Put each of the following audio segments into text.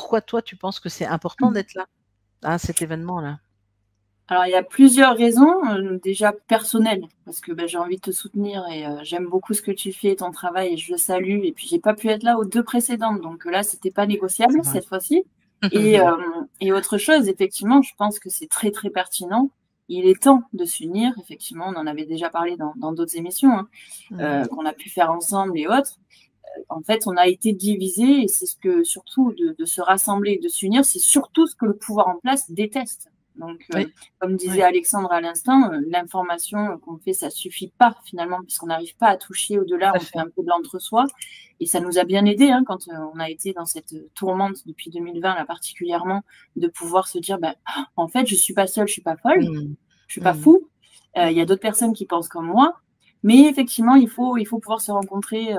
pourquoi toi, tu penses que c'est important d'être là, à cet événement-là? Alors, il y a plusieurs raisons. Déjà personnelles, parce que j'ai envie de te soutenir et j'aime beaucoup ce que tu fais, ton travail, et je le salue. Et puis, j'ai pas pu être là aux 2 précédentes, donc là, c'était pas négociable cette fois-ci. Et autre chose, effectivement, je pense que c'est très, très pertinent. Il est temps de s'unir. Effectivement, on en avait déjà parlé dans d'autres émissions, hein, qu'on a pu faire ensemble et autres. En fait, on a été divisés, et c'est ce que, surtout, de se rassembler et de s'unir, c'est surtout ce que le pouvoir en place déteste. Donc, comme disait Alexandre à l'instant, l'information qu'on fait, ça suffit pas finalement, puisqu'on n'arrive pas à toucher au-delà, on fait un peu de l'entre-soi. Et ça nous a bien aidé, hein, quand on a été dans cette tourmente depuis 2020, là particulièrement, de pouvoir se dire, en fait, je suis pas seule, je suis pas folle, je suis pas fou. Il y a d'autres personnes qui pensent comme moi, mais effectivement, il faut pouvoir se rencontrer,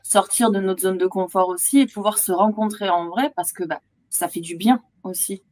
sortir de notre zone de confort aussi, et pouvoir se rencontrer en vrai, parce que ça fait du bien aussi,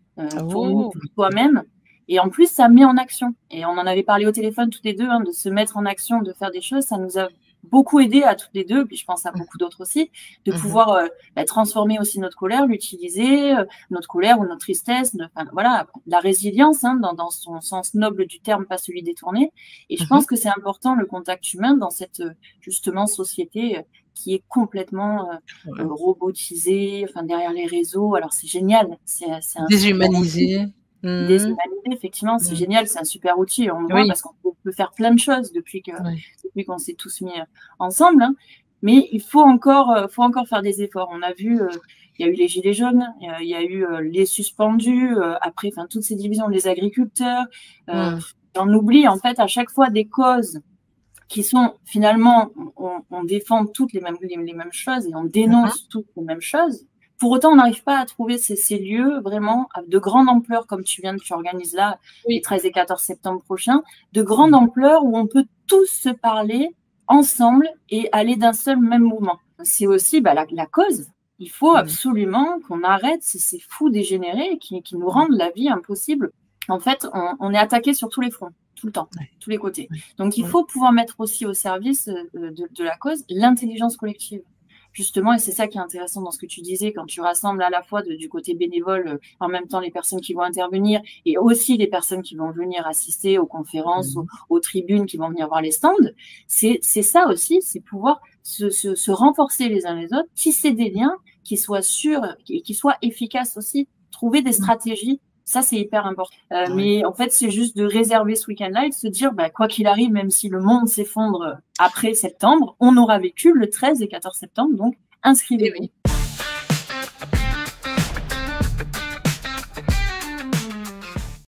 pour nous, pour toi-même. Et en plus, ça met en action. Et on en avait parlé au téléphone toutes les deux, hein, de se mettre en action, de faire des choses. Ça nous a beaucoup aidé à toutes les deux, puis je pense à beaucoup d'autres aussi, de pouvoir transformer aussi notre colère, l'utiliser, notre colère ou notre tristesse, voilà, la résilience, hein, dans son sens noble du terme, pas celui détourné. Et je pense que c'est important, le contact humain, dans cette justement société qui est complètement robotisée, enfin derrière les réseaux. Alors c'est génial, c'est un déshumanisé. Déshumanisé, effectivement, c'est génial, c'est un super outil. On le voit parce qu'on peut faire plein de choses depuis qu'on s'est tous mis ensemble. Hein. Mais il faut encore faire des efforts. On a vu, il y a eu les gilets jaunes, il y a eu les suspendus, après, enfin toutes ces divisions, les agriculteurs. J'en oublie en fait à chaque fois des causes qui sont finalement, on défend toutes les mêmes choses et on dénonce toutes les mêmes choses. Pour autant, on n'arrive pas à trouver ces lieux vraiment de grande ampleur, comme tu organises là, les 13 et 14 septembre prochains, de grande ampleur où on peut tous se parler ensemble et aller d'un seul même mouvement. C'est aussi la cause. Il faut absolument qu'on arrête ces fous dégénérés qui nous rendent la vie impossible. En fait, on est attaqué sur tous les fronts, tout le temps, tous les côtés. Donc, il faut pouvoir mettre aussi au service de la cause l'intelligence collective. Justement, et c'est ça qui est intéressant dans ce que tu disais, quand tu rassembles à la fois du côté bénévole, en même temps les personnes qui vont intervenir, et aussi les personnes qui vont venir assister aux conférences, aux tribunes, qui vont venir voir les stands. C'est ça aussi, c'est pouvoir se renforcer les uns les autres, tisser des liens qui soient sûrs et qui soient efficaces aussi, trouver des stratégies. Ça, c'est hyper important. Mais en fait, c'est juste de réserver ce week-end-là et de se dire, quoi qu'il arrive, même si le monde s'effondre après septembre, on aura vécu le 13 et 14 septembre, donc inscrivez-vous.